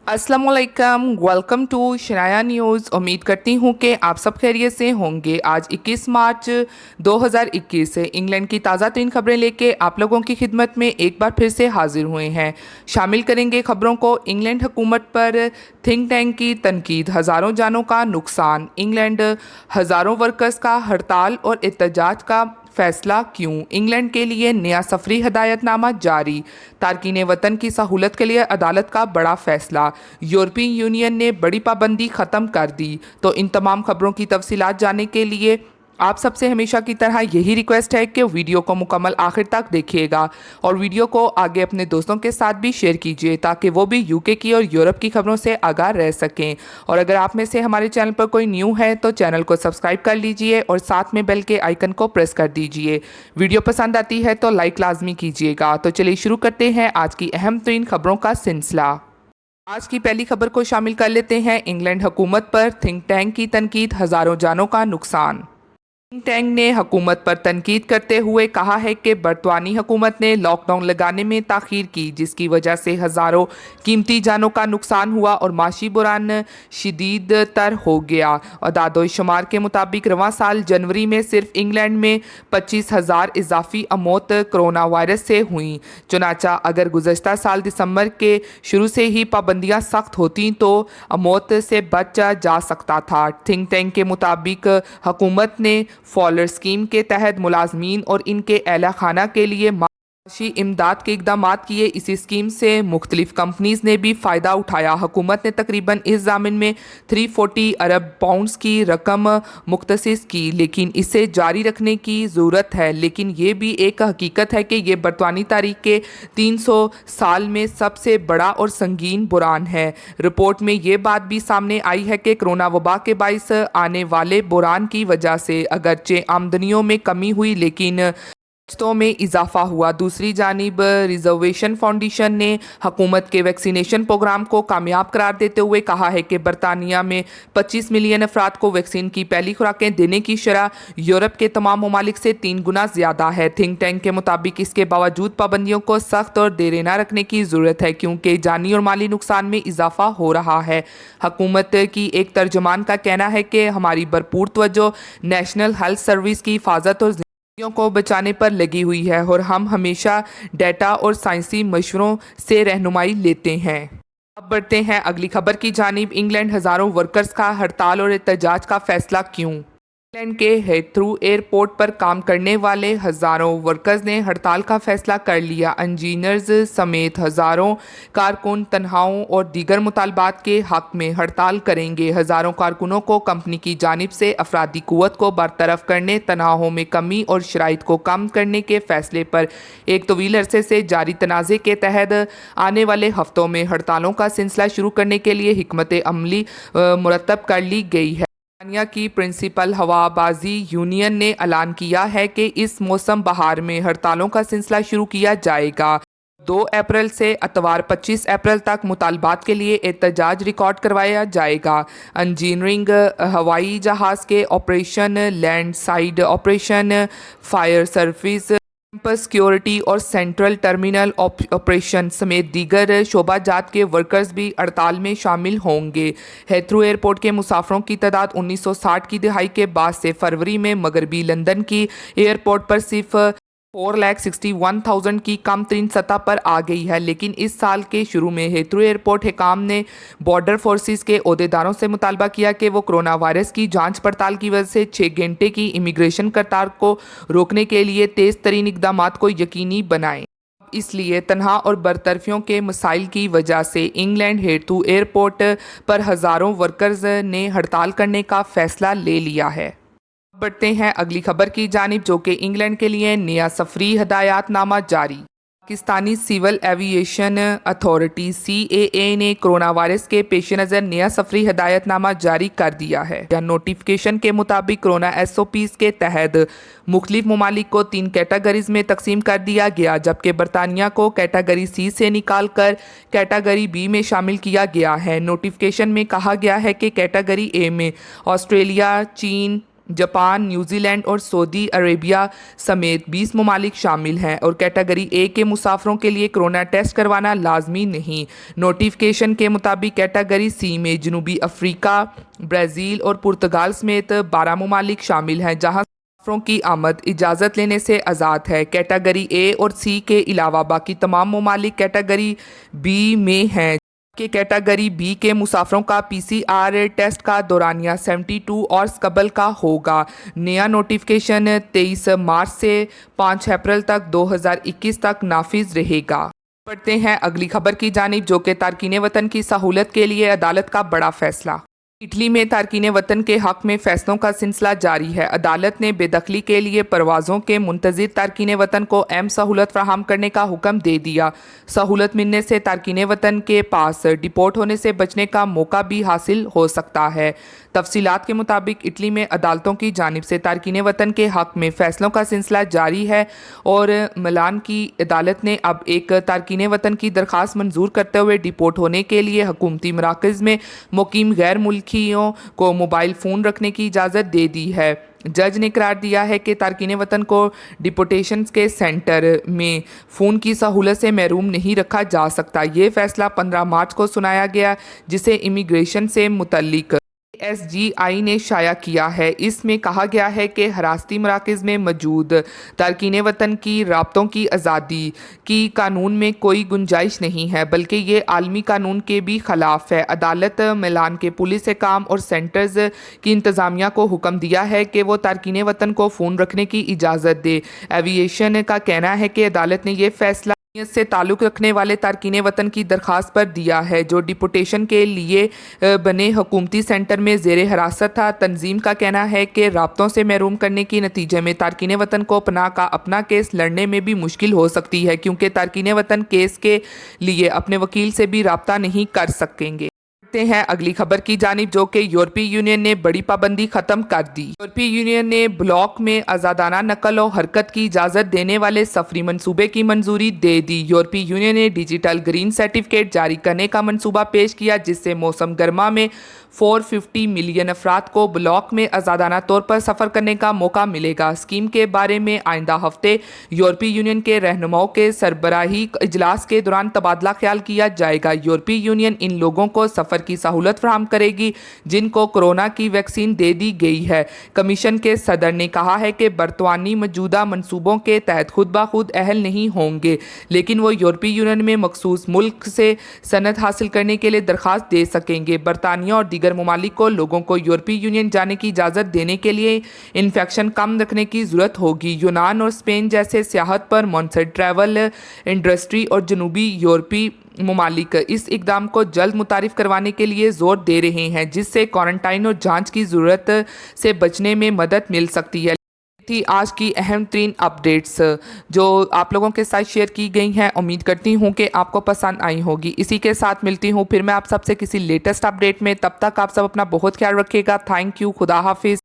अस्सलामुअलैकुम, welcome to Shanaya news. उम्मीद करती हूँ कि आप सब खैरियत से होंगे। आज 21 मार्च 2021 से इंग्लैंड की ताज़ा तरीन खबरें लेके आप लोगों की खिदमत में एक बार फिर से हाजिर हुए हैं। शामिल करेंगे खबरों को। इंग्लैंड हुकूमत पर थिंक टैंक की तनकीद, हज़ारों जानों का नुकसान, इंग्लैंड हज़ारों वर्कर्स का हड़ताल और एहतजाज का फैसला क्यों, इंग्लैंड के लिए नया सफरी हदायतनामा जारी, तारकीन वतन की सहूलत के लिए अदालत का बड़ा फैसला, यूरोपीय यूनियन ने बड़ी पाबंदी ख़त्म कर दी। तो इन तमाम खबरों की तफसीलात जानने के लिए आप सबसे हमेशा की तरह यही रिक्वेस्ट है कि वीडियो को मुकम्मल आखिर तक देखिएगा और वीडियो को आगे अपने दोस्तों के साथ भी शेयर कीजिए ताकि वो भी यूके की और यूरोप की खबरों से आगाह रह सकें। और अगर आप में से हमारे चैनल पर कोई न्यू है तो चैनल को सब्सक्राइब कर लीजिए और साथ में बेल के आइकन को प्रेस कर दीजिए। वीडियो पसंद आती है तो लाइक लाजमी कीजिएगा। तो चलिए शुरू करते हैं आज की अहम तरीन खबरों का सिलसिला। आज की पहली खबर को शामिल कर लेते हैं। इंग्लैंड हुकूमत पर थिंक टैंक की तनकीद, हज़ारों जानों का नुकसान। थिंक टैंक ने हुकूमत पर तनकीद करते हुए कहा है कि बरतानी हुकूमत ने लॉकडाउन लगाने में ताख़ीर की, जिसकी वजह से हज़ारों कीमती जानों का नुकसान हुआ और माशी बुरान शदीद तर हो गया। अदाद शुमार के मुताबिक रवां साल जनवरी में सिर्फ इंग्लैंड में 25,000 इजाफी अमौत कोरोना वायरस से हुई। चुनाचा अगर गुज़श्ता साल दिसंबर के शुरू से ही पाबंदियाँ सख्त होती तो अमौत से बचा जा सकता था। थिंक टैंक के मुताबिक हुकूमत ने फॉलर स्कीम के तहत मुलाजमीन और इनके अहला खाना के लिए माशी इमदाद के इकदाम किए। इसी स्कीम से मुख्तलिफ कंपनीज ने भी फ़ायदा उठाया। हुकूमत ने तकरीबन इस ज़ामिन में 340 अरब पाउंड्स की रकम मुख्तसिस की, लेकिन इसे जारी रखने की ज़रूरत है। लेकिन ये भी एक हकीकत है कि ये बरतानी तारीख के 300 साल में सबसे बड़ा और संगीन बुरान है। रिपोर्ट में ये बात भी सामने आई है कि कोरोना वबा के बाइस आने वाले बुरान की वजह से अगरचे आमदनियों में कमी हुई लेकिन बचतों में इजाफा हुआ। दूसरी जानिब रिजर्वेशन फाउंडेशन ने हुकूमत के वैक्सीनेशन प्रोग्राम को कामयाब करार देते हुए कहा है कि बरतानिया में 25 मिलियन अफराद को वैक्सीन की पहली खुराकें देने की शरह यूरोप के तमाम ममालिक से 3 गुना ज़्यादा है। थिंक टैंक के मुताबिक इसके बावजूद पाबंदियों को सख्त और देर न रखने की ज़रूरत है क्योंकि जानी और माली नुकसान में इजाफा हो रहा है। हुकूमत की एक तर्जुमान का कहना है कि हमारी भरपूर तवज्जो नेशनल हेल्थ सर्विस की हिफाजत और को बचाने पर लगी हुई है और हम हमेशा डेटा और साइंसी मशवरों से रहनुमाई लेते हैं। अब बढ़ते हैं अगली खबर की जानिब। इंग्लैंड हज़ारों वर्कर्स का हड़ताल और एहतजाज का फैसला क्यों। इंग्लैंड के हीथ्रो एयरपोर्ट पर काम करने वाले हज़ारों वर्कर्स ने हड़ताल का फैसला कर लिया। इंजीनियर्स समेत हज़ारों कारकुन तनख्वाहों और दीगर मुतालबात के हक में हड़ताल करेंगे। हज़ारों कारकुनों को कंपनी की जानिब से अफरादी कुव्वत को बरतरफ करने, तनख्वाहों में कमी और शराइत को कम करने के फैसले पर एक तवील अरसे से जारी तनाज़े के तहत आने वाले हफ्तों में हड़तालों का सिलसिला शुरू करने के लिए हिकमत अमली मुरतब कर ली गई है। बरतानिया की प्रिंसिपल हवाबाजी यूनियन ने ऐलान किया है कि इस मौसम बहार में हड़तालों का सिलसिला शुरू किया जाएगा। 2 अप्रैल से अतवार 25 अप्रैल तक मुतालबात के लिए एहतजाज रिकॉर्ड करवाया जाएगा। इंजीनियरिंग, हवाई जहाज़ के operation, land side operation, fire service, campus security और सेंट्रल टर्मिनल ऑपरेशन समेत दीगर शोबाजात के वर्कर्स भी हड़ताल में शामिल होंगे। हीथ्रो एयरपोर्ट के मुसाफरों की तादाद 1960 की दहाई के बाद से फरवरी में मगरबी लंदन की एयरपोर्ट पर सिर्फ 4,61,000 की कम तरीन सतह पर आ गई है। लेकिन इस साल के शुरू में हीथ्रो एयरपोर्ट हिकाम ने बॉर्डर फोर्सेस के ओहदेदारों से मुतालबा किया कि वो कोरोना वायरस की जांच पड़ताल की वजह से 6 घंटे की इमिग्रेशन कतार को रोकने के लिए तेज़ तरीन इकदाम को यकीनी बनाएं। इसलिए तनहा और बरतरफियों के मसाइल की वजह से इंग्लैंड हीथ्रो एयरपोर्ट पर हज़ारों वर्कर्स ने हड़ताल करने का फैसला ले लिया है। बढ़ते हैं अगली खबर की जानिब, जो कि इंग्लैंड के लिए नया सफरी हदायतनामा जारी। Pakistani civil aviation authority CAA ने कोरोना वायरस के पेश नज़र नया सफरी हदायतनामा जारी कर दिया है। या नोटिफिकेशन के मुताबिक कोरोना SOPs के तहत मुख्तलिफ ममालिक को 3 कैटेगरीज में तकसीम कर दिया गया, जबकि बरतानिया को कैटेगरी C से निकाल कर कैटेगरी B में शामिल किया गया है। नोटिफिकेशन में कहा गया है कि कैटेगरी A में ऑस्ट्रेलिया, चीन, जापान, न्यूजी लैंड और सऊदी अरेबिया समेत 20 ममालिक शामिल हैं और कैटेगरी ए के मुसाफिरों के लिए कोरोना टेस्ट करवाना लाजमी नहीं। नोटिफिकेशन के मुताबिक कैटेगरी सी में जनूबी अफ्रीका, ब्राज़ील और पुर्तगाल समेत 12 ममालिक शामिल हैं जहां मुसाफिरों की आमद इजाज़त लेने से आज़ाद है। कैटेगरी ए और सी के अलावा बाकी तमाम ममालिक कैटेगरी बी में हैं कि कैटेगरी बी के मुसाफिरों का पीसीआर टेस्ट का दौरानिया 72 और कबल का होगा। नया नोटिफिकेशन 23 मार्च से 5 अप्रैल तक 2021 तक नाफिज रहेगा। बढ़ते हैं अगली खबर की जानिब, जो कि तारकीन वतन की सहूलत के लिए अदालत का बड़ा फैसला। इटली में तारकीन वतन के हक में फैसलों का सिलसिला जारी है। अदालत ने बेदखली के लिए परवाज़ों के मुंतज़िर तारकीन वतन को अहम सहूलत फराहम करने का हुक्म दे दिया। सहूलत मिलने से तारकीन वतन के पास डिपोर्ट होने से बचने का मौका भी हासिल हो सकता है। तफसीलात के मुताबिक इटली में अदालतों की जानिब से तारकीन वतन के हक में फैसलों का सिलसिला जारी है और मिलान की अदालत ने अब एक तारकीन वतन की दरख्वास्त मंजूर करते हुए डिपोर्ट होने के लिए हुकूमती मराकज़ में मुकीम गैर मुल्कियों को मोबाइल फ़ोन रखने की इजाज़त दे दी है। जज ने करार दिया है कि तारकीन वतन को डिपोर्टेशन के सेंटर में फ़ोन की सहूलत से महरूम नहीं रखा जा सकता। ये फैसला 15 मार्च को सुनाया गया, जिसे इमिग्रेशन से मुतल्लिक एसजीआई ने शाया किया है। इसमें कहा गया है कि हिरासती मराकज़ में मौजूद तारकीन वतन की राब्तों की आज़ादी की कानून में कोई गुंजाइश नहीं है, बल्कि ये आलमी कानून के भी ख़िलाफ़ है। अदालत मिलान के पुलिस एहकाम और सेंटर्स की इंतज़ामिया को हुक्म दिया है कि वो तारकीन वतन को फ़ोन रखने की इजाज़त दे। एविएशन का कहना है कि अदालत ने यह फैसला से ताल्लुक़ रखने वाले तारकीन वतन की दरख्वास्त पर दिया है जो डिपोर्टेशन के लिए बने हुकूमती सेंटर में ज़ेर हिरासत था। तंजीम का कहना है कि राब्तों से महरूम करने के नतीजे में तारकीन वतन को पनाह का अपना केस लड़ने में भी मुश्किल हो सकती है, क्योंकि तारकीन वतन केस के लिए अपने वकील से भी राब्ता नहीं कर सकेंगे। हैं अगली खबर की जानिब, जो कि यूरोपीय यूनियन ने बड़ी पाबंदी खत्म कर दी। यूरोपीय यूनियन ने ब्लॉक में आज़ादाना नकल और हरकत की इजाज़त देने वाले सफरी मंसूबे की मंजूरी दे दी। यूरोपीय यूनियन ने डिजिटल ग्रीन सर्टिफिकेट जारी करने का मंसूबा पेश किया, जिससे मौसम गर्मा में 450 मिलियन अफराद को ब्लॉक में आज़ादाना तौर पर सफ़र करने का मौका मिलेगा। स्कीम के बारे में आइंदा हफ्ते यूरोपीय यूनियन के रहनुमाओं के सरबराही इजलास के दौरान तबादला ख्याल किया जाएगा। यूरोपीय यूनियन इन लोगों को सफ़र की सहूलत फराहम करेगी जिनको कोरोना की वैक्सीन दे दी गई है। कमीशन के सदर ने कहा है कि बरतानी मौजूदा मंसूबों के तहत खुद ब खुद अहल नहीं होंगे, लेकिन वो यूरोपीय यूनियन में मखसूस मुल्क से सनद हासिल करने के लिए दरख्वास्त दे सकेंगे। बरतानिया और दीगर ममालिक को लोगों को यूरोपीय यूनियन जाने की इजाज़त देने के लिए इन्फेक्शन कम रखने की ज़रूरत होगी। यूनान और स्पेन जैसे सियाहत पर मुनसर ट्रैवल इंडस्ट्री और जनूबी यूरोपी ममालिक इस इकदाम को जल्द मुतारिफ करवाने के लिए ज़ोर दे रहे हैं, जिससे क्वारंटाइन और जांच की ज़रूरत से बचने में मदद मिल सकती है। थी आज की अहम तरीन अपडेट्स जो आप लोगों के साथ शेयर की गई हैं। उम्मीद करती हूँ कि आपको पसंद आई होगी। इसी के साथ मिलती हूँ फिर मैं आप सबसे किसी लेटेस्ट अपडेट में। तब तक आप सब अपना बहुत ख्याल रखिएगा। Thank you. खुदा हाफिज़।